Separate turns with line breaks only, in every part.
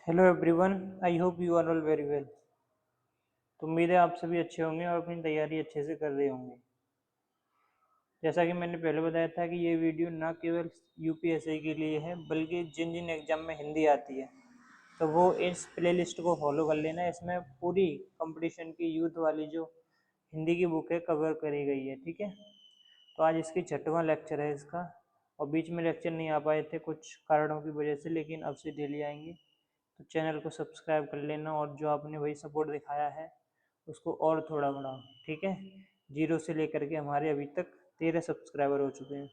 Hello everyone, I hope you are all very well. तो उम्मीद है आप सभी अच्छे होंगे और अपनी तैयारी अच्छे से कर रहे होंगे। जैसा कि मैंने पहले बताया था कि ये वीडियो ना केवल यूपीएससी के लिए है बल्कि जिन जिन एग्जाम में हिंदी आती है तो वो इस प्लेलिस्ट को फॉलो कर लेना। इसमें पूरी कंपटीशन की यूथ वाली जो हिंदी की बुक है कवर करी गई है, ठीक है। तो आज इसकी 6वां लेक्चर है इसका, और बीच में लेक्चर नहीं आ पाए थे कुछ कारणों की वजह से, लेकिन अब से डेली आएंगे। तो चैनल को सब्सक्राइब कर लेना और जो आपने वही सपोर्ट दिखाया है उसको और थोड़ा बढ़ाओ, ठीक है। 0 से लेकर के हमारे अभी तक 13 सब्सक्राइबर हो चुके हैं।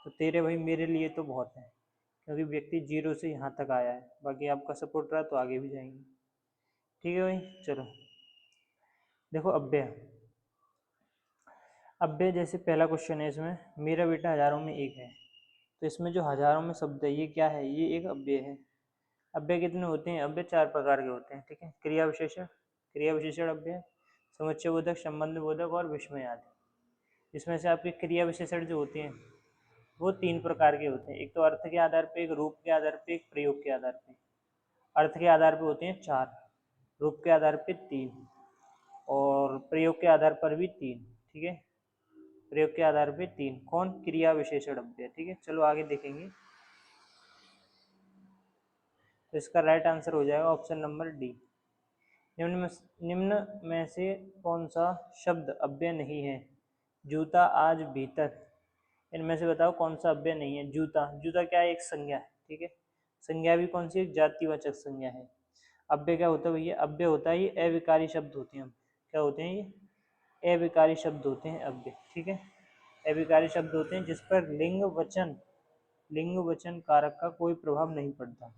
तो 13 भाई मेरे लिए तो बहुत है, क्योंकि व्यक्ति 0 से यहाँ तक आया है। बाकी आपका सपोर्ट रहा तो आगे भी जाएंगे, ठीक है भाई। चलो देखो, अव्यय जैसे पहला क्वेश्चन है इसमें, मेरा बेटा हजारों में एक है। तो इसमें जो हजारों में शब्द है ये क्या है? ये एक अव्यय है। अव्यय कितने होते हैं? अव्यय 4 प्रकार के होते हैं, ठीक है। क्रिया विशेषण अव्यय, समुच्चय बोधक, संबंध बोधक और विस्मय आदि। इसमें से आपके क्रिया विशेषण जो होते हैं वो 3 प्रकार के होते हैं। एक तो अर्थ के आधार पे, एक रूप के आधार पे, एक प्रयोग के आधार पे। अर्थ के आधार पे होते हैं 4, रूप के आधार पे 3 और प्रयोग के आधार पर भी 3, ठीक है। प्रयोग के आधार पे 3 कौन? क्रिया विशेषण अव्यय, ठीक है। चलो आगे देखेंगे। तो इसका राइट आंसर हो जाएगा ऑप्शन नंबर डी। निम्न में से कौन सा शब्द अव्यय नहीं है? जूता, आज, भीतर। इनमें से बताओ कौन सा अव्यय नहीं है? जूता। जूता क्या है? एक संज्ञा है, ठीक है। संज्ञा भी कौन सी? एक जातिवाचक संज्ञा है। अव्यय क्या होता है भैया? अव्यय होता है ये अविकारी शब्द होते हैं। क्या होते हैं ये? अविकारी शब्द होते हैं अव्यय, ठीक है। अविकारी शब्द होते हैं जिस पर लिंग वचन कारक का कोई प्रभाव नहीं पड़ता।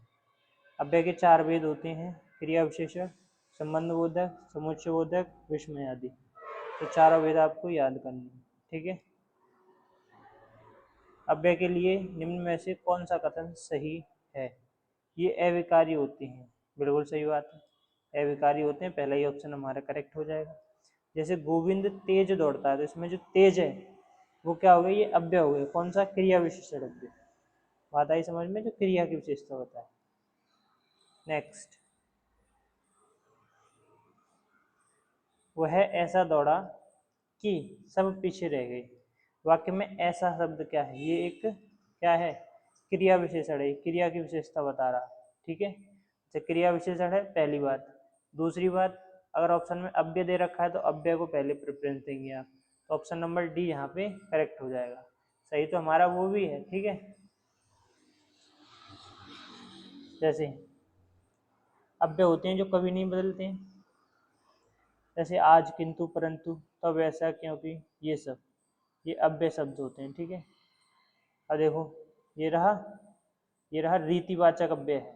अव्यय के 4 भेद होते हैं: क्रिया विशेषण, संबंध बोधक, समुच्चय बोधक, विस्मय आदि। तो चारों भेद आपको याद करने हैं, ठीक है। अव्यय के लिए निम्न में से कौन सा कथन सही है? ये अविकारी होते हैं, बिल्कुल सही बात है, अविकारी होते हैं। पहला ही ऑप्शन हमारा करेक्ट हो जाएगा। जैसे गोविंद तेज दौड़ता है, तो इसमें जो तेज है वो क्या हो गया? ये अव्यय हो गया। कौन सा? क्रिया विशेषण अव्यय। बात आई समझ में? जो क्रिया की विशेषता होता है। नेक्स्ट, वह ऐसा दौड़ा कि सब पीछे रह गए। वाक्य में ऐसा शब्द क्या है? ये एक क्या है? क्रिया विशेषण है, क्रिया की विशेषता बता रहा, ठीक है। अच्छा, क्रिया विशेषण है, पहली बात। दूसरी बात, अगर ऑप्शन में अव्यय दे रखा है तो अव्यय को पहले प्रेफरेंस देंगे आप। तो ऑप्शन नंबर डी यहाँ पे करेक्ट हो जाएगा। सही तो हमारा वो भी है, ठीक है। जैसे अव्यय होते हैं जो कभी नहीं बदलते हैं, जैसे आज, किंतु, परंतु, तब, ऐसा, क्योंकि, ये सब ये अव्यय शब्द होते हैं, ठीक है। अब देखो, ये रहा ये रहा रीतिवाचक अव्यय है।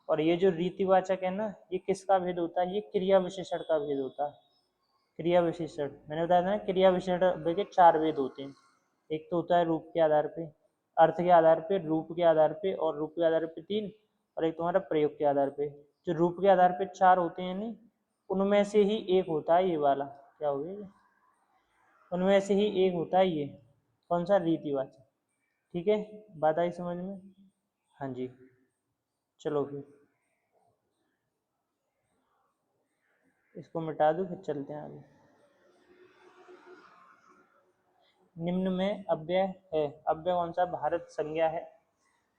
और ये जो रीतिवाचक है ना, ये किसका भेद होता है? ये क्रिया विशेषण का भेद होता है। क्रिया विशेषण मैंने बताया था ना, क्रिया विशेषण अव्यय के 4 भेद होते हैं। एक तो होता है रूप के आधार पे, अर्थ के आधार पे, रूप के आधार पे और रूप के आधार पे 3, और एक तुम्हारा प्रयोग के आधार पे। जो रूप के आधार पे 4 होते हैं नहीं, उनमें से ही एक होता है ये वाला। क्या हो गया? उनमें से ही एक होता है ये। कौन सा? रीतिवाचक, ठीक है। बात आई समझ में? हाँ जी। चलो फिर इसको मिटा दूँ, फिर चलते हैं आगे। निम्न में अव्यय है। अव्यय कौन सा? भारत संज्ञा है।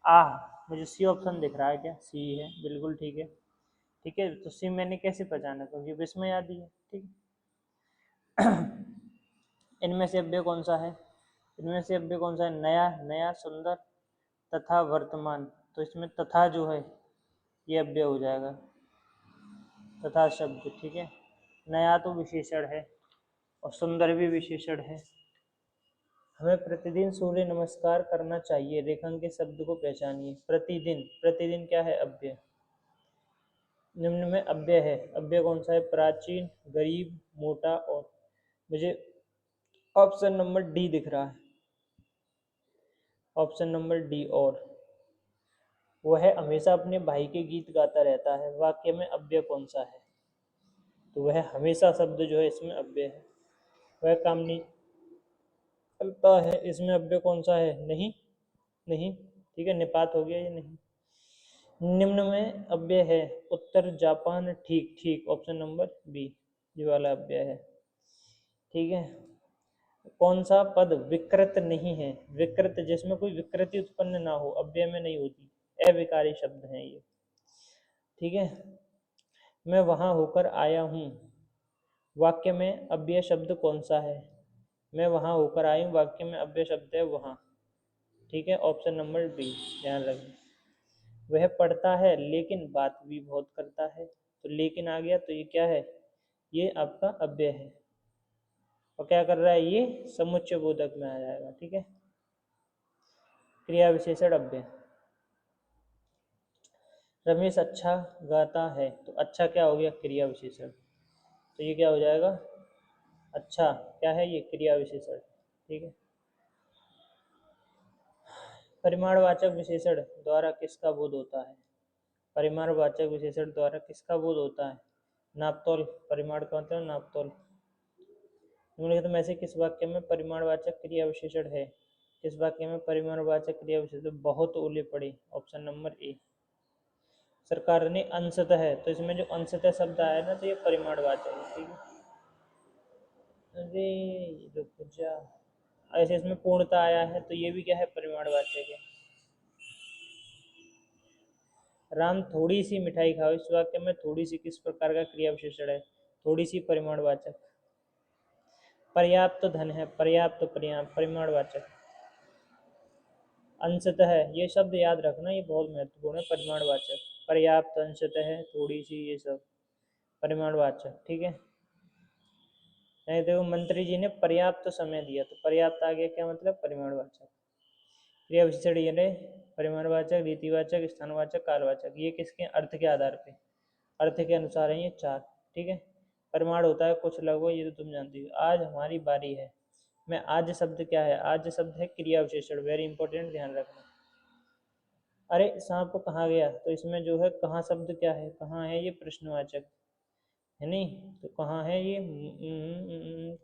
आह, मुझे सी ऑप्शन दिख रहा है, क्या सी है? बिल्कुल ठीक है, ठीक है। तो सी मैंने कैसे पहचाना? क्योंकि विस्मय आदि है, ठीक है। इनमें से अव्यय कौन सा है? इनमें से अव्यय कौन सा है? नया, नया, सुंदर, तथा, वर्तमान। तो इसमें तथा जो है ये अव्यय हो जाएगा, तथा शब्द, ठीक है। नया तो विशेषण है और सुंदर भी विशेषण है। हमें प्रतिदिन सूर्य नमस्कार करना चाहिए। रेखांकित शब्द को पहचानिए। प्रतिदिन, प्रतिदिन क्या है? अव्यय। निम्न में अव्यय है। अव्यय कौन सा है? प्राचीन, गरीब, मोटा और। मुझे ऑप्शन नंबर डी दिख रहा है, ऑप्शन नंबर डी। और वह हमेशा अपने भाई के गीत गाता रहता है। वाक्य में अव्यय कौन सा है? तो वह हमेशा शब्द जो है इसमें अव्यय है। वह काम नहीं करता है, इसमें अव्यय कौन सा है? नहीं, नहीं, ठीक है। निपात हो गया ये, नहीं। निम्न में अव्यय है। उत्तर जापान, ठीक ठीक, ऑप्शन नंबर बी ये वाला अव्यय है। ठीक है। कौन सा पद विकृत नहीं है? विकृत जिसमें कोई विकृति उत्पन्न ना हो, अव्यय में नहीं होती, अविकारी शब्द है ये। ठीक है। मैं वहां होकर आया हूँ, वाक्य में अव्यय शब्द कौन सा है? मैं वहां होकर आई हूँ, वाक्य में अव्यय शब्द है वहां। ठीक है, ऑप्शन नंबर बी ध्यान रखें। वह पढ़ता है लेकिन बात भी बहुत करता है, तो लेकिन आ गया तो ये क्या है? ये आपका अव्यय है। और क्या कर रहा है? ये समुच्चय बोधक में आ जाएगा। ठीक है। क्रिया विशेषण अव्यय। रमेश अच्छा गाता है, तो अच्छा क्या हो गया? क्रिया विशेषण। तो ये क्या हो जाएगा? अच्छा क्या है? ये क्रिया विशेषण। ठीक है। परिमाणवाचक विशेषण द्वारा किसका बोध होता है? परिमाणवाचक विशेषण द्वारा किसका बोध होता है? नापतोल। परिमाण का मतलब नापतोल। निम्नलिखित में से किस वाक्य में परिमाणवाचक क्रिया विशेषण है? किस वाक्य में परिमाणवाचक क्रिया विशेषण? बहुत ओले पड़े, ऑप्शन नंबर ए। सरकार ने अंशतः है, तो इसमें जो अंशतः शब्द आया ना, तो ये परिमाणवाचक है। ठीक है। अरे रुक जा, ऐसे इसमें पूर्णता आया है, तो ये भी क्या है? परिमाणवाचक है। राम थोड़ी सी मिठाई खाओ, इस वाक्य में थोड़ी सी किस प्रकार का क्रिया विशेषण है? थोड़ी सी परिमाणवाचक। पर्याप्त धन है, पर्याप्त परिमाणवाचक। अंशतः है, ये शब्द याद रखना, ये बहुत महत्वपूर्ण है। परिमाणवाचक। पर्याप्त, अंशतः है, थोड़ी सी, ये सब परिमाणवाचक। ठीक है। नहीं देखो, मंत्री जी ने पर्याप्त समय दिया, तो पर्याप्त आ गया, क्या मतलब? परिमाणवाचक। क्रिया विशेषण ये रहे परिमाणवाचक, रीतिवाचक, स्थानवाचक, कालवाचक। ये किसके अर्थ के आधार पे? अर्थ के अनुसार है ये चार। ठीक है। परिमाण होता है कुछ लगभग, ये तो तुम जानती हो। आज हमारी बारी है। मैं आज शब्द क्या है? आज शब्द है क्रिया विशेषण, वेरी इंपॉर्टेंट, ध्यान रखना। अरे सांप कहाँ गया, तो इसमें जो है कहाँ शब्द क्या है? कहाँ है? ये प्रश्नवाचक है नहीं, तो कहाँ है ये?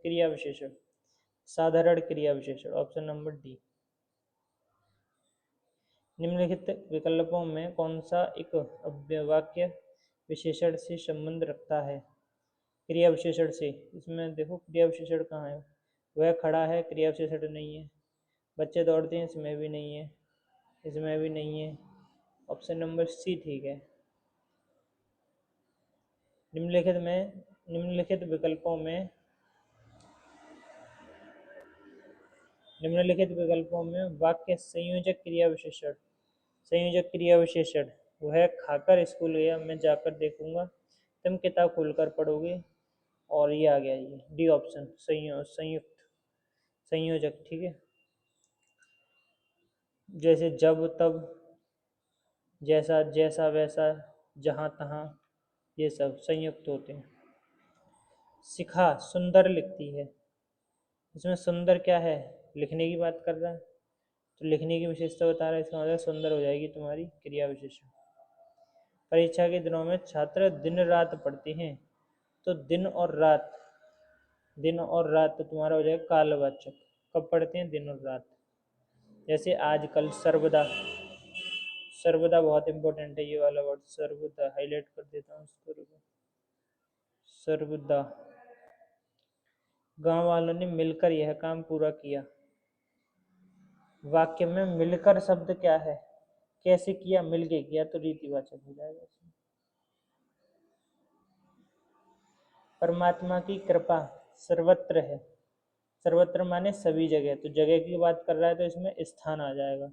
क्रिया विशेषण, साधारण क्रिया विशेषण, ऑप्शन नंबर डी। निम्नलिखित विकल्पों में कौन सा एक वाक्य विशेषण से संबंध रखता है? क्रिया विशेषण से। इसमें देखो क्रिया विशेषण कहाँ है? वह खड़ा है, क्रिया विशेषण नहीं है। बच्चे दौड़ते हैं, इसमें भी नहीं है, इसमें भी नहीं है, ऑप्शन नंबर सी ठीक है। निम्नलिखित विकल्पों में वाक्य संयोजक क्रिया विशेषण, संयोजक क्रिया विशेषण। वह खाकर स्कूल गया, मैं जाकर देखूंगा, तुम किताब खोलकर पढ़ोगे, और ये आ गया, ये डी ऑप्शन, संयुक्त संयोजक। ठीक है। जैसे जब तब, जैसा जैसा वैसा, जहाँ तहाँ, ये सब संयुक्त होते हैं। शिखा सुंदर लिखती है, इसमें सुंदर क्या है? लिखने की बात कर रहा है, तो लिखने की विशेषता बता रहा है, इसका मतलब सुंदर हो जाएगी तुम्हारी क्रिया विशेषण। परीक्षा के दिनों में छात्र दिन रात पढ़ते हैं, तो दिन और रात, दिन और रात तो तुम्हारा हो जाएगा कालवाचक। कब पढ़ते हैं? दिन और रात। जैसे आजकल, सर्वदा, सर्वदा बहुत इंपॉर्टेंट है ये वाला वर्ड, सर्वदा हाईलाइट कर देता हूँ इसको, सर्वदा। गांव वालों ने मिलकर यह काम पूरा किया। वाक्य में मिलकर शब्द क्या है? कैसे किया? मिलके किया, तो रीतिवाचक हो जाएगा इसमें। परमात्मा की कृपा सर्वत्र है, सर्वत्र माने सभी जगह, तो जगह की बात कर रहा है, तो इसमें स्थान आ जाएगा।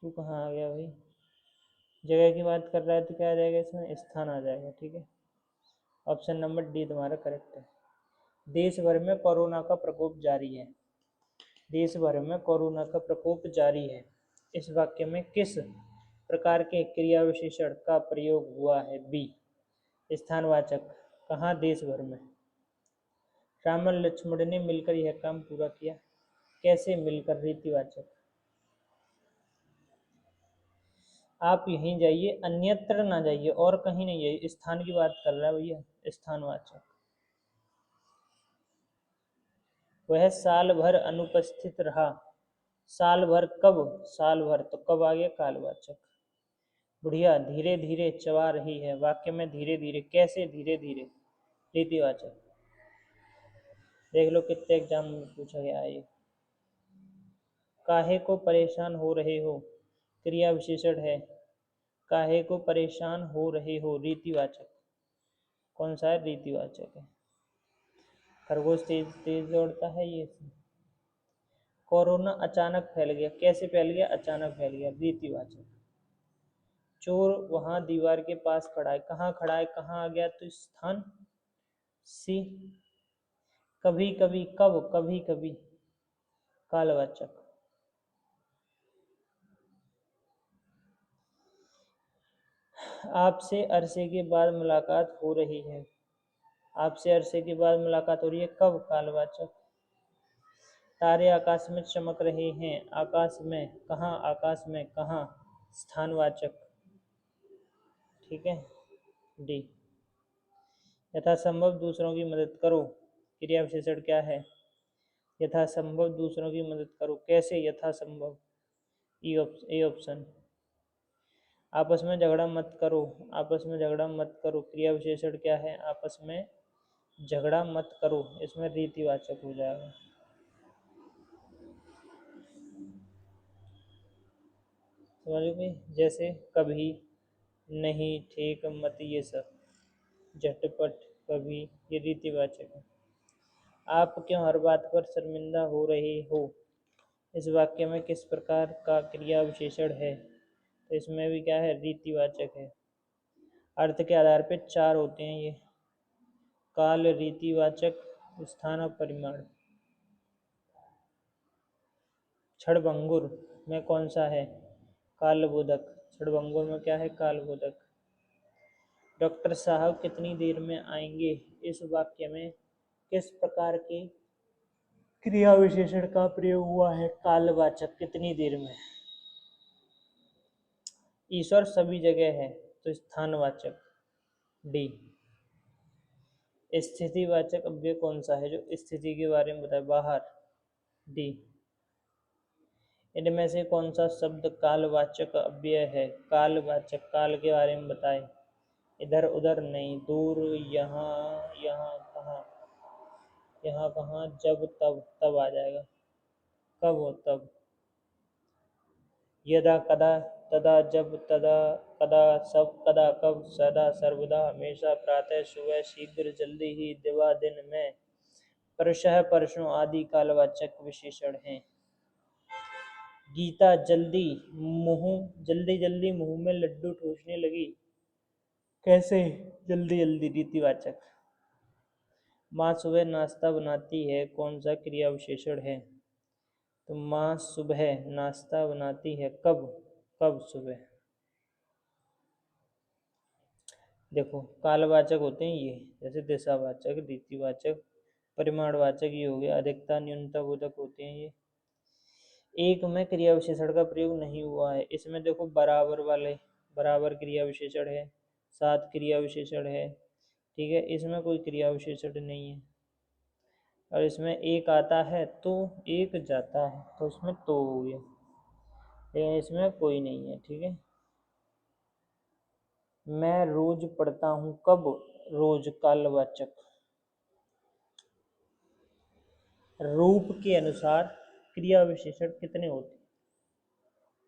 तू कहाँ आ गया भाई? जगह की बात कर रहा है तो क्या आ जाएगा? इसमें स्थान आ जाएगा। ठीक है। ऑप्शन नंबर डी तुम्हारा करेक्ट है। देश भर में कोरोना का प्रकोप जारी है, देश भर में कोरोना का प्रकोप जारी है, इस वाक्य में किस प्रकार के क्रिया विशेषण का प्रयोग हुआ है? बी स्थानवाचक। कहाँ? देश भर में। राम और लक्ष्मण ने मिलकर यह काम पूरा किया, कैसे मिलकर? रीतिवाचक। आप यहीं जाइए, अन्यत्र ना जाइए, और कहीं नहीं जाइए, स्थान की बात कर रहा है भैया, स्थानवाचक। वह साल भर अनुपस्थित रहा, साल भर कब? साल भर, तो कब आ गया? कालवाचक। बुढ़िया धीरे धीरे चबा रही है। वाक्य में धीरे धीरे, कैसे धीरे धीरे? रीतिवाचक। देख लो कितने एग्जाम में पूछा गया है ये। काहे को परेशान हो रहे हो, क्रिया विशेषण है। काहे को परेशान हो रहे हो, रीतिवाचक। कौन सा है? रीतिवाचक है। खरगोश तेज तेज दौड़ता है, ये। कोरोना अचानक फैल गया, कैसे फैल गया? अचानक फैल गया, रीतिवाचक। चोर वहां दीवार के पास खड़ा है, कहाँ खड़ा है? कहाँ आ गया तो स्थान? सी। कभी कभी, कब? कभी कभी, कालवाचक। आपसे अरसे के बाद मुलाकात हो रही है। आपसे अरसे के बाद मुलाकात हो रही है, कब? कालवाचक। तारे आकाश में चमक रहे हैं, आकाश में कहाँ? आकाश में कहाँ? स्थानवाचक। ठीक है, डी। यथासंभव दूसरों की मदद करो, क्रिया विशेषण क्या है? यथासंभव दूसरों की मदद करो, कैसे? यथासंभव, ए ऑप्शन। आपस में झगड़ा मत करो, आपस में झगड़ा मत करो, क्रिया विशेषण क्या है? आपस में झगड़ा मत करो, इसमें रीतिवाचक हो जाएगा। समझ गए? जैसे कभी, नहीं, ठीक, मत, ये सब। झटपट, कभी, ये रीतिवाचक है। आप क्यों हर बात पर शर्मिंदा हो रहे हो, इस वाक्य में किस प्रकार का क्रिया विशेषण है? तो इसमें भी क्या है? रीतिवाचक है। अर्थ के आधार पे 4 होते हैं ये। काल, रीतिवाचक, स्थान और परिमाण। क्षणभंगुर में कौन सा है? कालबोधक। क्षणभंगुर में क्या है? कालबोधक। डॉक्टर साहब कितनी देर में आएंगे, इस वाक्य में किस प्रकार के क्रिया विशेषण का प्रयोग हुआ है? कालवाचक, कितनी देर में। ईश्वर सभी जगह है, तो स्थानवाचक, डी। स्थितिवाचक अव्यय कौन सा है जो स्थिति के बारे में बताए? बाहर, डी। इनमें से कौन सा शब्द कालवाचक अव्यय है? कालवाचक, काल के बारे में बताए। इधर उधर नहीं, दूर, यहाँ, यहाँ कहाँ? यहाँ कहाँ? जब, तब, तब आ जाएगा। कब हो? तब। यदा, कदा, तदा, जब, तदा, कदा, सब, कदा, कब, सदा, सर्वदा, हमेशा, प्रातः, सुबह, शीघ्र, जल्दी ही, दिवा, दिन में, परशः, परसों आदि कालवाचक विशेषण हैं। गीता जल्दी मुंह, जल्दी जल्दी मुंह में लड्डू ठूसने लगी, कैसे? जल्दी जल्दी, रीतिवाचक। माँ सुबह नाश्ता बनाती है, कौन सा क्रिया विशेषण है? तो माँ सुबह नाश्ता बनाती है, कब? कब सुबह? देखो कालवाचक होते हैं ये, जैसे दिशावाचक, रीतिवाचक, परिमाणवाचक, ये हो गया। अधिकता, न्यूनता बोधक होते हैं ये। एक में क्रिया विशेषण का प्रयोग नहीं हुआ है, इसमें देखो बराबर वाले, बराबर क्रिया विशेषण है, साथ क्रिया विशेषण है, ठीक है। इसमें कोई क्रिया विशेषण नहीं है, और इसमें एक आता है तो एक जाता है, तो इसमें तो हो गया, लेकिन इसमें कोई नहीं है, ठीक है। मैं रोज पढ़ता हूँ, कब? रोज, कालवाचक। रूप के अनुसार क्रिया विशेषण कितने होते?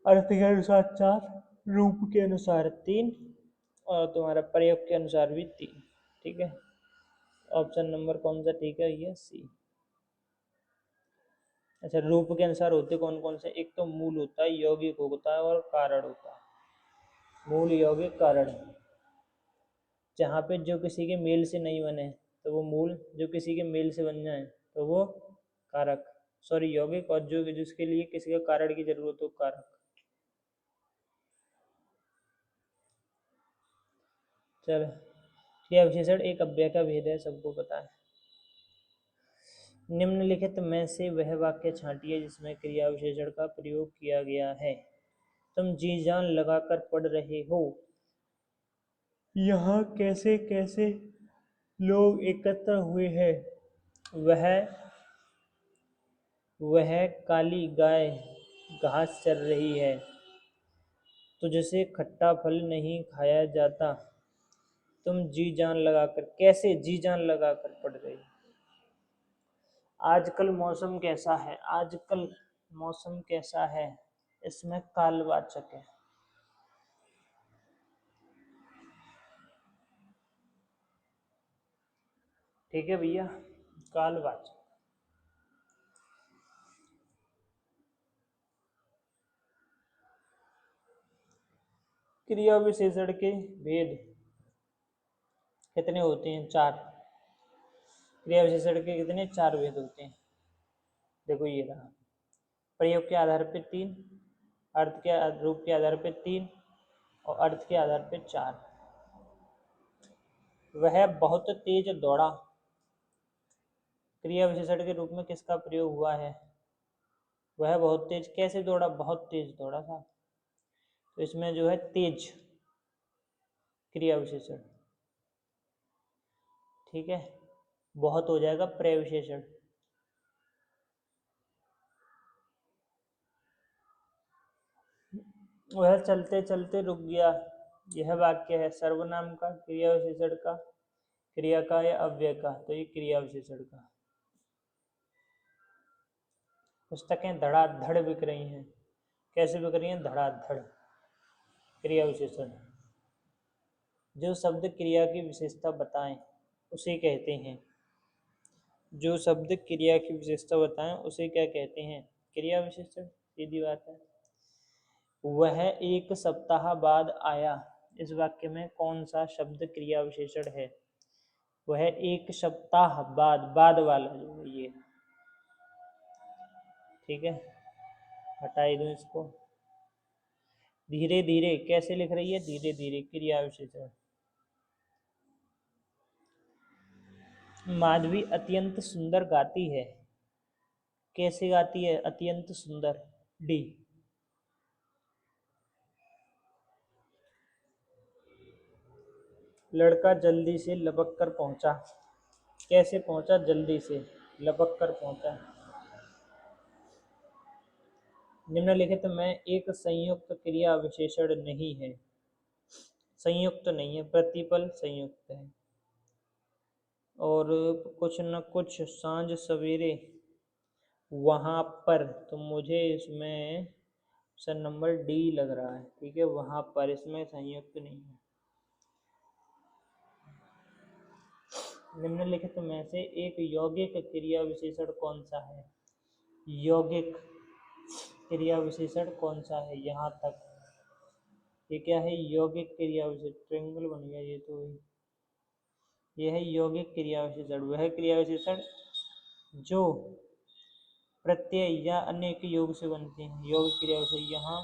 अर्थ के अनुसार 4, रूप के अनुसार 3, और तुम्हारा प्रयोग के अनुसार भी 3, ठीक है। ऑप्शन नंबर कौन सा ठीक है? ये सी। अच्छा, रूप के अनुसार होते कौन कौन से? एक तो मूल होता है, यौगिक होता है, और कारण होता है। मूल, यौगिक, कारण। जहाँ पे जो किसी के मेल से नहीं बने तो वो मूल, जो किसी के मेल से बन जाए तो वो कारक, सॉरी यौगिक, और जो जिसके लिए किसी का कारण की जरूरत हो, कारक। चलो, क्रिया विशेषण एक अव्यय का भेद है, सबको पता है। निम्नलिखित में से वह वाक्य छांटिए जिसमें क्रिया विशेषण का प्रयोग किया गया है। तुम जी जान लगाकर पढ़ रहे हो, यहाँ कैसे कैसे लोग एकत्र हुए हैं। वह काली गाय घास चर रही है। तुझसे खट्टा फल नहीं खाया जाता, तुम जी जान लगाकर, कैसे जी जान लगाकर पढ़ रही। आजकल मौसम कैसा है, आजकल मौसम कैसा है, इसमें कालवाचक है। ठीक है भैया, कालवाचक। क्रिया विशेषण के भेद कितने होते हैं? 4। क्रिया विशेषण के कितने? 4 भेद होते हैं। देखो ये रहा, प्रयोग के आधार पे 3, अर्थ के रूप के आधार पे 3 और अर्थ के आधार पे 4। वह बहुत तेज दौड़ा, क्रिया विशेषण के रूप में किसका प्रयोग हुआ है? वह बहुत तेज कैसे दौड़ा? बहुत तेज दौड़ा था। तो इसमें जो है तेज क्रिया विशेषण, ठीक है। बहुत हो जाएगा पर्याय विशेषण। वह चलते चलते रुक गया, यह वाक्य है सर्वनाम का, क्रिया विशेषण का, क्रिया का या अव्यय का? तो ये क्रिया विशेषण का। पुस्तकें धड़ाधड़ बिक रही हैं, कैसे बिक रही हैं? धड़ाधड़, क्रिया विशेषण। जो शब्द क्रिया की विशेषता बताएं उसे कहते हैं, जो शब्द क्रिया की विशेषता बताएं उसे क्या कहते हैं? क्रिया विशेषण, सीधी बात है। वह 1 सप्ताह बाद आया, इस वाक्य में कौन सा शब्द क्रिया विशेषण है? वह 1 सप्ताह बाद, बाद वाला जो है ये, ठीक है, हटा दूं इसको। धीरे धीरे कैसे लिख रही है? धीरे धीरे, क्रिया विशेषण। माधवी अत्यंत सुंदर गाती है, कैसे गाती है? अत्यंत सुंदर, डी। लड़का जल्दी से लपक कर पहुंचा, कैसे पहुंचा? जल्दी से, लपक कर पहुंचा। निम्नलिखित में एक संयुक्त क्रिया विशेषण नहीं है, संयुक्त नहीं है, प्रतिपल संयुक्त है। और कुछ न कुछ सांझ सवेरे वहां पर, तो मुझे इसमें ऑप्शन नंबर डी लग रहा है, ठीक है, वहां पर, इसमें संयुक्त नहीं है। निम्नलिखित में से एक यौगिक क्रिया विशेषण कौन सा है? यौगिक क्रिया विशेषण कौन सा है? यहाँ तक ये क्या है? यौगिक क्रिया विशेषण, ट्रायंगल बन गया ये तो। यह है यौगिक क्रिया विशेषण, वह क्रिया विशेषण जो प्रत्यय या अन्य के योग से बनते हैं। यौगिक क्रिया विशेषण, यहाँ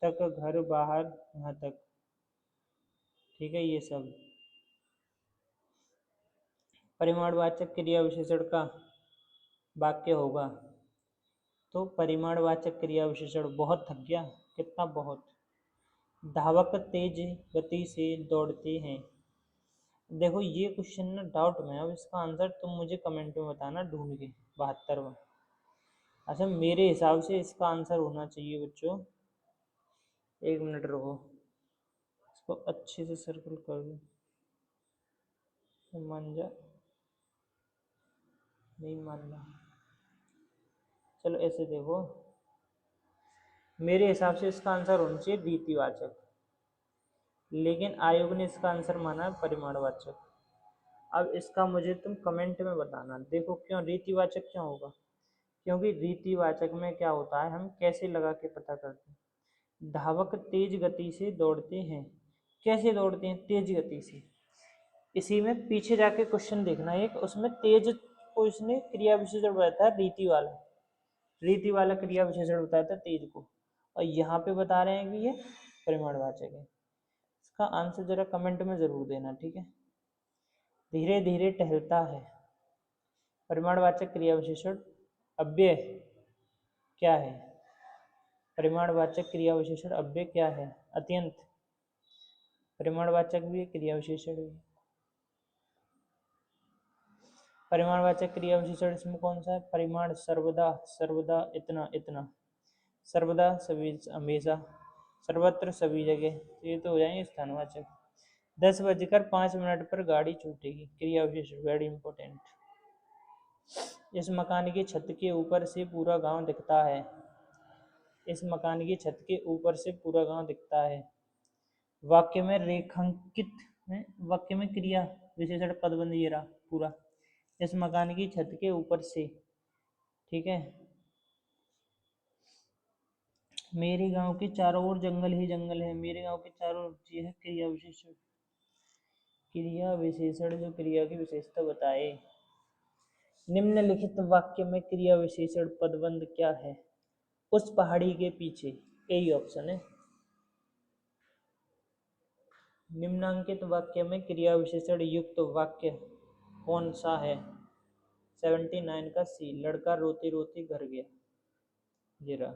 तक, घर, बाहर, यहाँ तक, ठीक है, ये सब। परिमाणवाचक क्रिया विशेषण का वाक्य होगा, तो परिमाणवाचक क्रिया विशेषण बहुत थक गया, कितना? बहुत। धावक तेज गति से दौड़ते हैं। देखो ये क्वेश्चन ना डाउट में है, अब इसका आंसर तुम मुझे कमेंट में बताना ढूंढ के। 72वां। अच्छा, मेरे हिसाब से इसका आंसर होना चाहिए बच्चों, 1 मिनट रुको, इसको अच्छे से सर्कल कर दो। मान जा, नहीं मानना, चलो ऐसे देखो, मेरे हिसाब से इसका आंसर होना चाहिए रीतिवाचक, लेकिन आयोग ने इसका आंसर माना है परिमाणवाचक। अब इसका मुझे तुम कमेंट में बताना। देखो क्यों रीतिवाचक क्यों होगा? क्योंकि रीतिवाचक में क्या होता है, हम कैसे लगा के पता करते हैं। धावक तेज गति से दौड़ते हैं, कैसे दौड़ते हैं? तेज गति से। इसी में पीछे जाके क्वेश्चन देखना एक, उसमें तेज को इसने क्रिया विशेषण बताया था, रीति वाला क्रिया विशेषण बताया था तेज को, और यहाँ पे बता रहे हैं कि ये परिमाणवाचक है। इसका आंसर जरा कमेंट में जरूर देना, ठीक है। धीरे धीरे टहलता है, परिमाणवाचक क्रिया विशेषण। अव्यय क्या है? परिमाणवाचक क्रिया विशेषण अव्यय क्या है? अत्यंत, परिमाणवाचक भी क्रिया विशेषण भी। परिमाणवाचक क्रिया विशेषण इसमें कौन सा है? परिमाण, सर्वदा, सर्वदा, इतना, इतना, सर्वदा, सभी, हमेशा, सर्वत्र सभी जगह, तो ये तो हो जाएंगे स्थानवाचक। 10:05 पर गाड़ी छूटेगी, क्रिया विशेषण वेरी इंपॉर्टेंट। इस मकान की छत के ऊपर से पूरा गांव दिखता है। इस मकान की छत के ऊपर से पूरा गांव दिखता है। वाक्य में रेखांकित में वाक्य में क्रिया विशेषण पदबंध ये रहा पूरा। इस मकान की छत के ऊपर से, ठीक है। मेरे गांव के चारों ओर जंगल ही जंगल है। मेरे गांव के चारों ओर, ये है क्रिया विशेषण। क्रिया विशेषण जो क्रिया की विशेषता बताए। निम्नलिखित वाक्य में क्रिया विशेषण पदबंध क्या है? उस पहाड़ी के पीछे, यही ऑप्शन है। निम्नांकित वाक्य में क्रिया विशेषण युक्त वाक्य कौन सा है? 79 का सी, लड़का रोते रोते घर गया। ये रहा,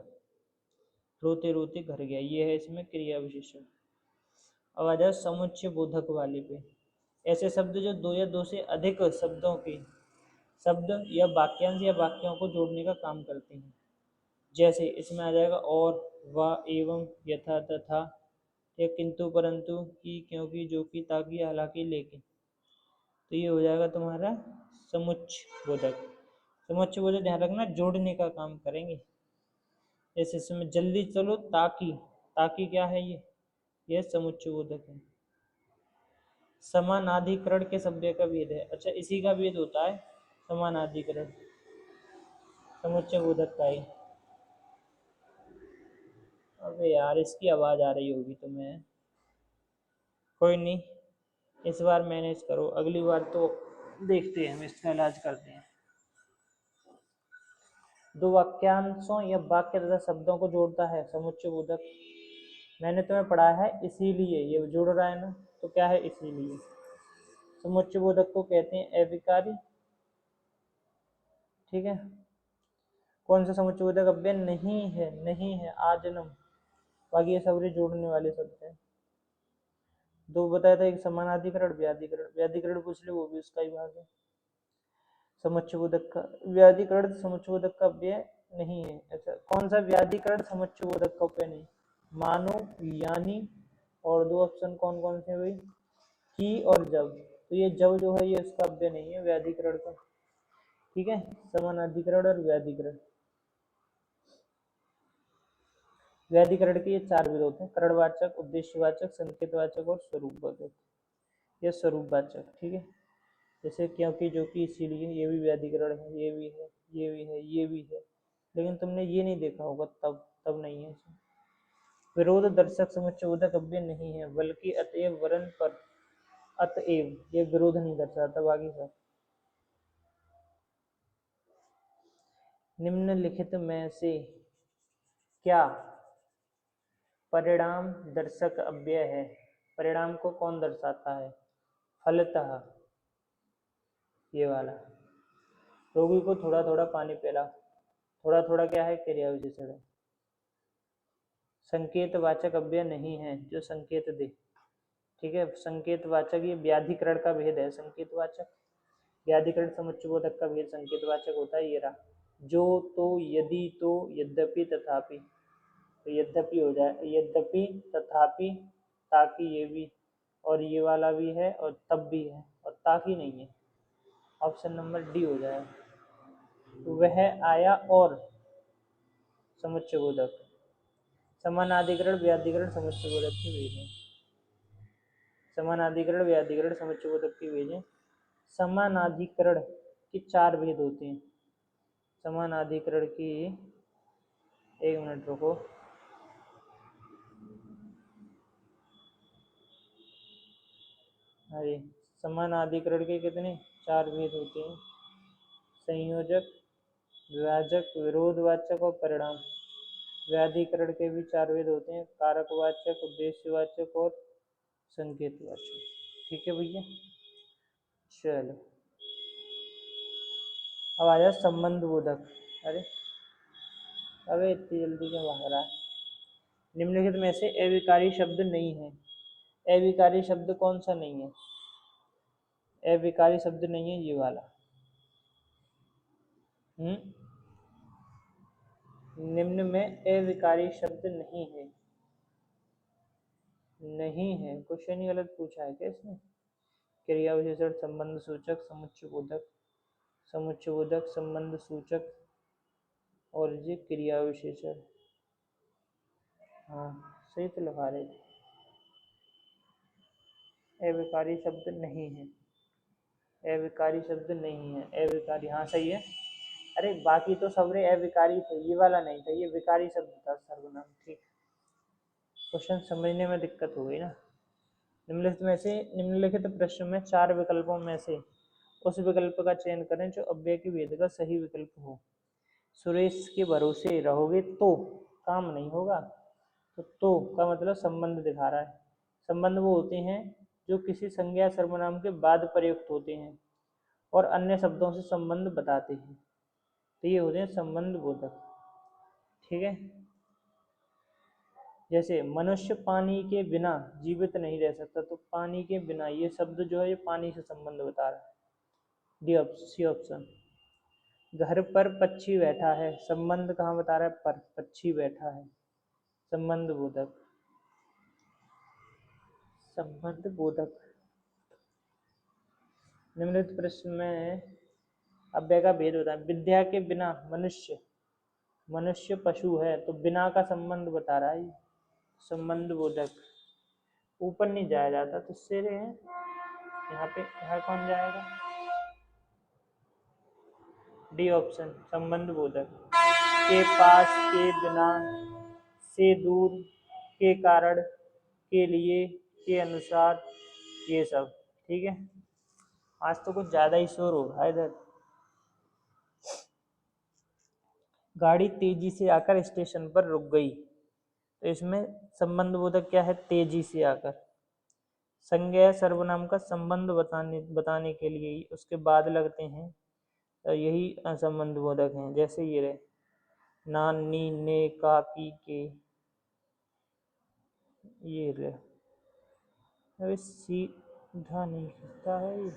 रोते रोते घर गया, ये है इसमें क्रिया विशेषण। अब आ जाओ समुच्चय बोधक वाले पे। ऐसे शब्द जो दो या दो से अधिक शब्दों के शब्द या वाक्यांश या वाक्यों को जोड़ने का काम करते हैं। जैसे इसमें आ जाएगा और, व, एवं, यथा, तथा, या किंतु, परंतु, कि, क्योंकि, जो कि, ताकि, हालांकि, लेकिन। तो ये हो जाएगा तुम्हारा समुच्चय बोधक। समुच्चय बोधक ध्यान रखना जोड़ने का काम करेंगे। जैसे इसमें जल्दी चलो, ताकि, ताकि क्या है ये समुच्चय बोधक है। समानाधिकरण के शब्द का भेद है। अच्छा, इसी का भेद होता है समानाधिकरण, समुच्चय बोधक का ही। अबे यार, इसकी आवाज आ रही होगी तुम्हें। कोई नहीं, इस बार मैनेज करो, अगली बार तो देखते हैं, हम इसका इलाज करते हैं। दो वाक्यांशों या वाक्य तथा शब्दों को जोड़ता है समुच्चय बोधक। मैंने तुम्हें पढ़ा है इसीलिए, ये जुड़ रहा है ना, तो क्या है इसीलिए। समुच्चय बोधक को कहते हैं अविकारी, ठीक है। कौन सा समुच्चय बोधक अव्यय नहीं है? नहीं है, आजन्म। बाकी ये सब जोड़ने वाले शब्द हैं। दो बताया था, एक समानाधिकरण, व्याधिकरण। व्याधिकरण पूछ ले, वो भी उसका ही भाग है। समुच्चय बोधक का व्याधिकरण समुच्चय बोधक का अव्यय नहीं है। अच्छा, कौन सा व्याधिकरण समुच्चय बोधक का अव्यय नहीं? मानो, यानी, और दो ऑप्शन कौन कौन से भाई? कि और जब। तो ये जब जो है ये उसका अव्यय नहीं है व्याधिकरण का, ठीक है। समानाधिकरण और व्याधिकरण। व्याधिकरण के ये चार विध होते हैं: करणवाचक, उद्देश्यवाचक, संकेतवाचक और स्वरूपवाचक। ये स्वरूपवाचक, ठीक है। जैसे क्योंकि, जो कि, इसीलिए, ये भी व्याधिकरण है, ये भी है, ये भी है, ये भी है। लेकिन तुमने ये नहीं देखा होगा, तब नहीं है। विरोध दर्शक समुच्चय बोधक अव्यय नहीं है, बल्कि अतएव, वरन, पर, अतएव, ये विरोध नहीं दर्शाता। बाकी सब निम्नलिखित में से क्या परिणाम दर्शक अव्यय है? परिणाम को कौन दर्शाता है? फलतः, ये वाला। रोगी को थोड़ा थोड़ा पानी पिला। थोड़ा थोड़ा क्या है? क्रिया विशेषण है। संकेतवाचक अव्यय नहीं है जो संकेत दे, ठीक है। संकेतवाचक, ये व्याधिकरण का भेद है। संकेतवाचक, व्याधिकरण समुच्चय बोधक का भेद संकेतवाचक होता है। ये रहा, जो, तो, यदि, तो, यद्यपि, तथापि। तो यद्यपि हो जाए, यद्यपि, तथापि, ताकि, ये भी, और ये वाला भी है, और तब भी है, और ताकि नहीं है। ऑप्शन नंबर डी हो जाए। वह आया और समुच्चय बोधक। समानाधिकरण व्याधिकरण समुच्चय बोधक के भेद हैं। समानाधिकरण व्याधिकरण समुच्चय बोधक के भेद हैं। समानाधिकरण के चार भेद होते हैं। समानाधिकरण की, एक मिनट रुको, अरे, समानाधिकरण के कितने? चार भेद होते हैं: संयोजक, विभाजक, विरोधवाचक और परिणाम। व्याधिकरण के भी चार भेद होते हैं: कारकवाचक, उद्देश्यवाचक और संकेतवाचक, ठीक है भैया। चलो, अब आ जाए संबंध बोधक। अरे, अबे इतनी जल्दी क्यों भाग रहा है? निम्नलिखित में से अविकारी शब्द नहीं है। अविकारी शब्द कौन सा नहीं है? अविकारी शब्द नहीं है ये वाला। निम्न में अविकारी शब्द नहीं है। नहीं है, क्वेश्चन ही गलत पूछा है क्या इसमें। क्रिया विशेषण संबंध सूचक समुच्चय बोधक, समुच्चय बोधक संबंध सूचक और ये क्रिया विशेषण। हाँ सही तो लगा रहे थे। अविकारी शब्द नहीं है, अविकारी शब्द नहीं है, अविकारी हाँ सही है। अरे बाकी तो सबरे अविकारी थे, ये वाला नहीं था, ये विकारी शब्द था सर्वनाम। ठीक, क्वेश्चन समझने में दिक्कत हो गई ना। निम्नलिखित प्रश्न में 4 विकल्पों में से उस विकल्प का चयन करें जो अव्यय के भेद का सही विकल्प हो। सुरेश के भरोसे रहोगे तो काम नहीं होगा। तो का मतलब संबंध दिखा रहा है। संबंध वो होते हैं जो किसी संज्ञा सर्वनाम के बाद प्रयुक्त होते हैं और अन्य शब्दों से संबंध बताते हैं, तो ये होते हैं संबंध बोधक। ठीक है, जैसे मनुष्य पानी के बिना जीवित नहीं रह सकता, तो पानी के बिना ये शब्द जो है ये पानी से संबंध बता रहा है। C option. घर पर पक्षी बैठा है, संबंध कहाँ बता रहा है, पर पक्षी बैठा है, संबंध बोधक, संबंध बोधक। निम्नलिखित प्रश्न में अव्यय का भेद होता है। विद्या के बिना मनुष्य, मनुष्य पशु है, तो बिना का संबंध बता रहा है, संबंध बोधक। ऊपर नहीं जाया जाता तो सिर है यहाँ पे, यहाँ कौन जाएगा, डी ऑप्शन संबंध बोधक। के पास, के बिना, से दूर, के कारण, के लिए, के अनुसार, ये सब। ठीक है, आज तो कुछ ज्यादा ही शोर हो रहा है इधर। गाड़ी तेजी से आकर स्टेशन पर रुक गई, तो इसमें संबंध बोधक क्या है, तेजी से आकर। संज्ञा सर्वनाम का संबंध बताने के लिए उसके बाद लगते हैं, तो यही संबंध बोधक हैं। जैसे ये रहे नान, नी, ने, का, की, के, ये रहे। अबे सीधा नहीं खींचता है ये।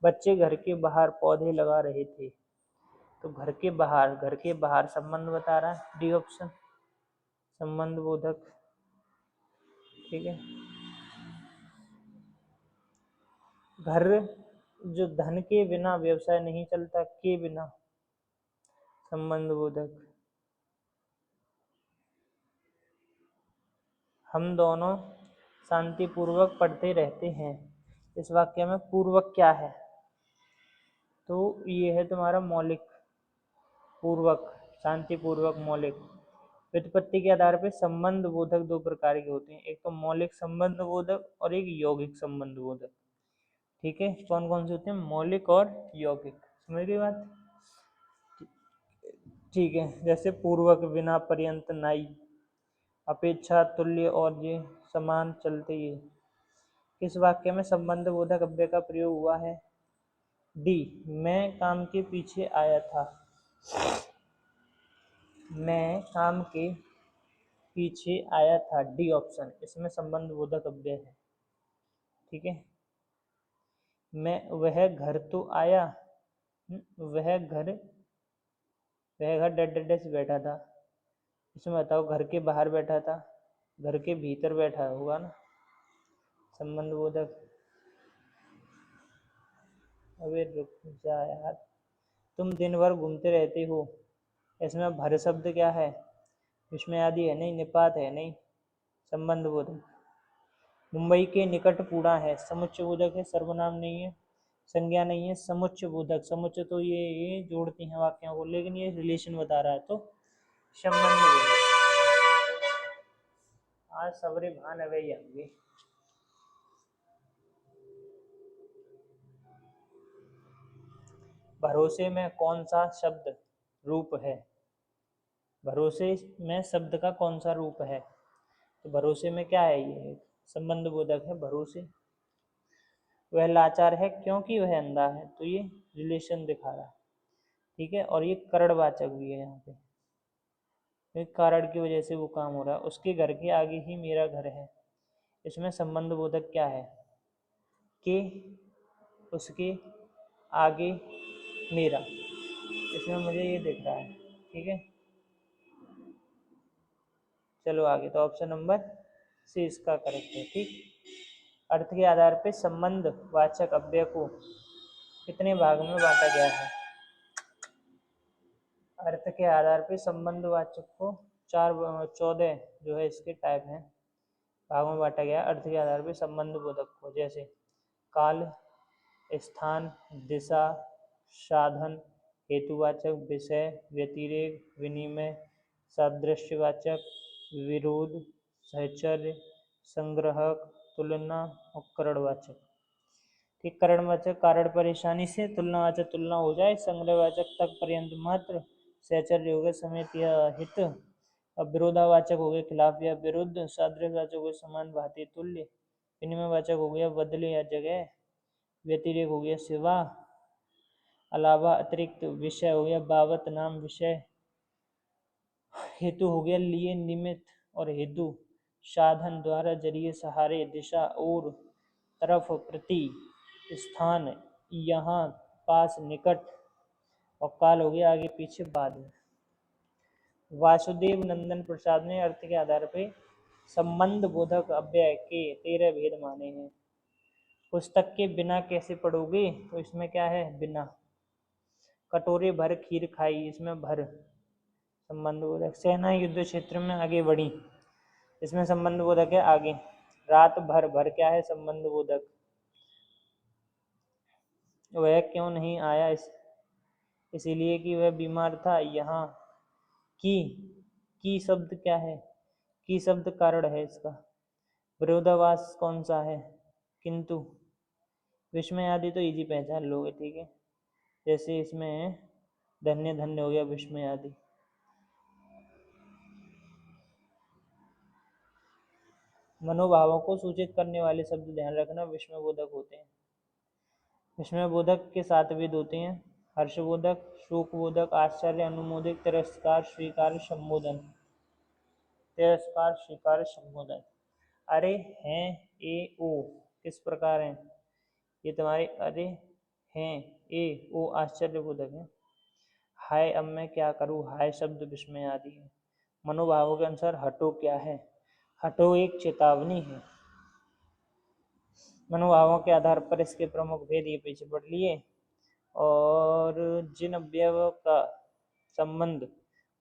बच्चे घर के बाहर पौधे लगा रहे थे, तो घर के बाहर, घर के बाहर संबंध बता रहा है, डी ऑप्शन संबंध बोधक। ठीक है, घर जो धन के बिना व्यवसाय नहीं चलता, के बिना संबंध बोधक। हम दोनों शांतिपूर्वक पढ़ते रहते हैं, इस वाक्य में पूर्वक क्या है, तो ये है तुम्हारा मौलिक, पूर्वक, शांतिपूर्वक, मौलिक। व्युत्पत्ति के आधार पर संबंध बोधक 2 प्रकार के होते हैं, एक तो मौलिक संबंध बोधक और एक यौगिक संबंध बोधक। ठीक है, कौन कौन से होते हैं, मौलिक और यौगिक, समझ गई बात। ठीक है, जैसे पूर्वक, बिना, पर्यंत, नाई, अपेक्षा, तुल्य और ये समान, चलते ये। किस वाक्य में संबंध बोधक अव्यय का प्रयोग हुआ है, डी, मैं काम के पीछे आया था, मैं काम के पीछे आया था, डी ऑप्शन, इसमें संबंध बोधक अव्यय है। ठीक है, मैं, वह घर तो आया, वह घर, वह घर डे से बैठा था, इसमें बताओ घर के बाहर बैठा था, घर के भीतर बैठा होगा ना, संबंध बोधक। अबे रुक जा यार, तुम दिन भर घूमते रहते हो, इसमें भर शब्द क्या है, विस्मय आदि है नहीं, निपात है नहीं, संबंध बोधक। मुंबई के निकट पुणे है, समुच्चय बोधक है, सर्वनाम नहीं है, संज्ञा नहीं है, समुच्चय बोधक। समुच्चय तो ये जोड़ती हैं वाक्यों को, लेकिन ये रिलेशन बता रहा है, तो संबंध बोधक। आज सबरे भान अवे होंगे। भरोसे में कौन सा शब्द रूप है, भरोसे में शब्द का कौन सा रूप है, तो भरोसे में क्या है, ये संबंध बोधक है, भरोसे। वह लाचार है क्योंकि वह अंधा है, तो ये रिलेशन दिखा रहा है। ठीक है, और ये करणवाचक भी है यहाँ पे, एक कारण की वजह से वो काम हो रहा है। उसके घर के आगे ही मेरा घर है, इसमें संबंध बोधक क्या है, के, उसके आगे मेरा, इसमें मुझे ये दिख रहा है। ठीक है, चलो आगे, तो ऑप्शन नंबर सी इसका करेक्ट है। ठीक, अर्थ के आधार पर संबंध वाचक अव्यय को कितने भाग में बांटा गया है? अर्थ के आधार पर संबंध वाचक को 14 जो है इसके टाइप हैं, भागों में बांटा गया अर्थ के आधार पर संबंध बोधक को, जैसे काल, स्थान, दिशा, साधन, हेतुवाचक, विषय, व्यतिरेक, विनिमय, सादृश्यवाचक, विरोध, सहचर्य, संग्रहक, तुलना और करणवाचक। ठीक, करणवाचक कारण परेशानी से, तुलनावाचक तुलना हो जाए, संग्रहवाचक तक पर्यंत मात्र, सहचर्य हो गया समेत या हित, अब विरोधावाचक हो गए खिलाफ या विरुद्ध, सादृश्यवाचक हो गए समान भांति तुल्य, विनिमयवाचक हो गया बदले या जगह, व्यतिरेक हो गया सिवा, अलावा अतिरिक्त, विषय हो गया बाबत नाम विषय, हेतु हो गया लिए निमित्त और हेतु, साधन द्वारा जरिए सहारे, दिशा और तरफ प्रति, स्थान यहाँ पास निकट, और काल हो गया आगे पीछे बाद में। वासुदेव नंदन प्रसाद ने अर्थ के आधार पर संबंध बोधक अव्यय के 13 भेद माने हैं। पुस्तक के बिना कैसे पढ़ोगे, तो इसमें क्या है बिना। कटोरे भर खीर खाई, इसमें भर संबंध बोधक। सेना युद्ध क्षेत्र में आगे बढ़ी, इसमें संबंध बोधक है आगे। रात भर, भर क्या है संबंध बोधक। वह क्यों नहीं आया, इसीलिए कि वह बीमार था। यहाँ की शब्द क्या है, की शब्द कारण है इसका। विरोधाभास कौन सा है, किंतु। विस्मय आदि तो इजी पहचान लोगे, ठीक है, जैसे इसमें धन्य धन्य हो गया विस्मय आदि। मनोभावों को सूचित करने वाले शब्द ध्यान रखना विस्मय बोधक होते हैं। विस्मय बोधक के 7 भेद होते हैं, हर्षबोधक, शोकबोधक, आश्चर्य, अनुमोदक, तिरस्कार, स्वीकार, संबोधन। तिरस्कार, स्वीकार, संबोधन। अरे हैं ए ओ किस प्रकार हैं, ये तुम्हारे अरे हैं ए ओ आश्चर्यबोधक है। हाय अब मैं क्या करूँ, हाय शब्द विस्मय आदि है। मनोभावों के अनुसार हटो क्या है, हटो एक चेतावनी है। मनोभावों के आधार पर इसके प्रमुख भेद ये पीछे पढ़ लिए। और जिन अवयवों का संबंध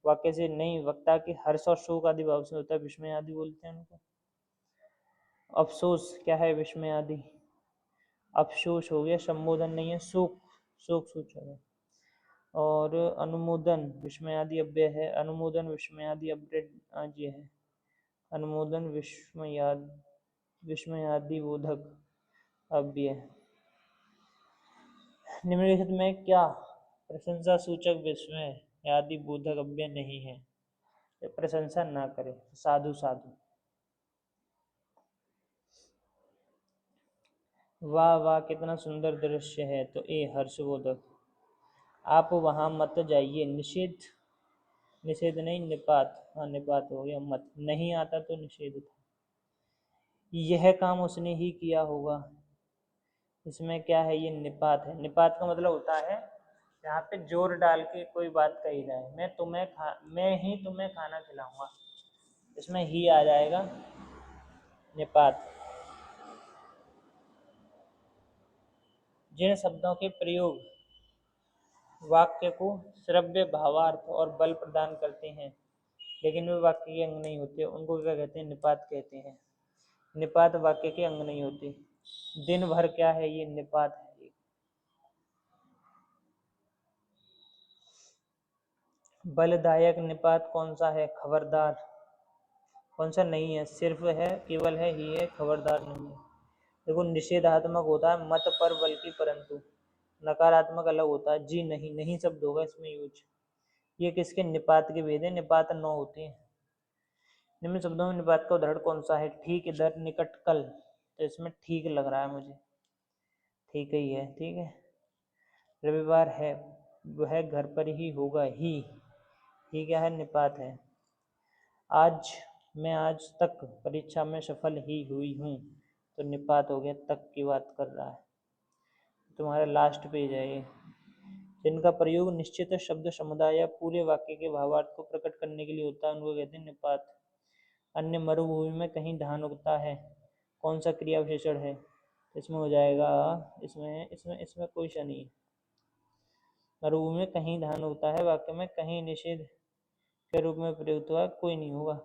वाक्य से नहीं, वक्ता के हर्ष और शोक आदि भाव से होता है, विस्मय आदि बोलते हैं उनको। अफसोस क्या है विस्मय आदि। अफसोस हो गया, संबोधन नहीं है, शोक, शोक सूचक है। और अनुमोदन विस्मय आदि अव्यय है, अनुमोदन विस्मय आदि अव्यय है। अनुमोदन विस्मय आदि बोधक अव्यय। निम्नलिखित में क्या प्रशंसा सूचक विस्मय आदि बोधक अव्यय नहीं है, प्रशंसा ना करे, साधु साधु। वाह वाह कितना सुंदर दृश्य है, तो ए हर्षबोधक। आप वहां मत जाइए, निषेध, निषेध नहीं निपात, हाँ निपात हो गया मत, नहीं आता तो निषेध था। यह काम उसने ही किया होगा, इसमें क्या है ये निपात है। निपात का मतलब होता है यहाँ पे जोर डाल के कोई बात कही जाए, मैं ही तुम्हें खाना खिलाऊंगा, इसमें ही आ जाएगा निपात। जिन शब्दों के प्रयोग वाक्य को श्रव्य, भावार्थ और बल प्रदान करते हैं लेकिन वे वाक्य के अंग नहीं होते, उनको क्या कहते हैं, निपात कहते हैं। निपात वाक्य के अंग नहीं होते। दिन भर क्या है, ये निपात है। बलदायक निपात कौन सा है, खबरदार। कौन सा नहीं है, सिर्फ है, केवल है, ही है, खबरदार नहीं है। देखो निषेधात्मक होता है मत पर बल्कि परंतु, नकारात्मक अलग होता है, जी नहीं, नहीं शब्द होगा इसमें यूज। ये किसके निपात के भेद है, निपात 9 होते हैं। निम्न शब्दों में निपात का उदाहरण कौन सा है, ठीक, इधर, निकट, कल, तो इसमें ठीक लग रहा है मुझे, ठीक ही है, ठीक है। रविवार है, वह घर पर ही होगा, ही क्या है, निपात है। मैं आज तक परीक्षा में सफल ही हुई हूँ, तो निपात हो गया, तक की बात कर रहा है। तुम्हारा लास्ट पेज है ये। जिनका प्रयोग निश्चित शब्द समुदाय या पूरे वाक्य के भावार्थ को प्रकट करने के लिए होता है उनको कहते हैं निपात। अन्य मरुभूमि में कहीं धान उगता है। कौन सा क्रिया विशेषण है? इसमें हो जाएगा, इसमें इसमें इसमें क्वेश्चन नहीं है। मरुभूमि में कहीं धान उगता है वाक्य में कहीं निषेध के रूप में प्रयुक्त हुआ, कोई नहीं होगा।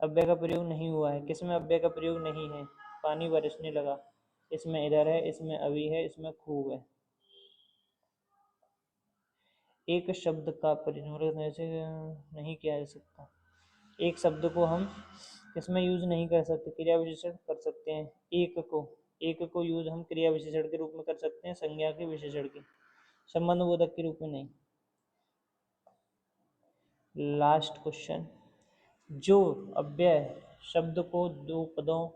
अव्यय का प्रयोग नहीं हुआ है। किसमें अव्यय का प्रयोग नहीं है? पानी बरसने लगा, इसमें इधर है, इसमें अभी है, इसमें खूब है। एक शब्द का प्रयोग ऐसे नहीं किया जा सकता। एक शब्द को हम किसमें यूज नहीं कर सकते? क्रिया विशेषण कर सकते हैं। एक को यूज हम क्रिया विशेषण के रूप में कर सकते हैं, संज्ञा के विशेषण के, संबंध बोधक के रूप में नहीं। लास्ट क्वेश्चन, जो अव्यय शब्द को दो पदों,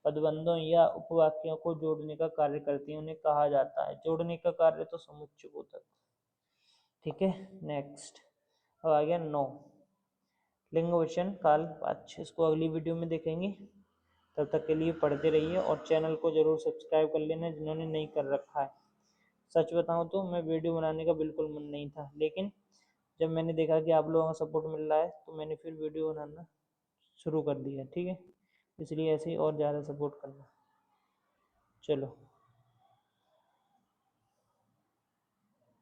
पदबंधों या उपवाक्यों को जोड़ने का कार्य करती है उन्हें कहा जाता है। जोड़ने का कार्य तो समुच्चय बोधक। ठीक है, नेक्स्ट अब आ गया 9, लिंग वचन काल वाच्य। इसको अगली वीडियो में देखेंगे। तब तक के लिए पढ़ते रहिए और चैनल को जरूर सब्सक्राइब कर लेना जिन्होंने नहीं कर रखा है। सच बताऊं तो मैं वीडियो बनाने का बिल्कुल मन नहीं था, लेकिन जब मैंने देखा कि आप लोगों का सपोर्ट मिल रहा है तो मैंने फिर वीडियो बनाना शुरू कर दिया। ठीक है, इसलिए ऐसे ही और ज़्यादा सपोर्ट करना। चलो।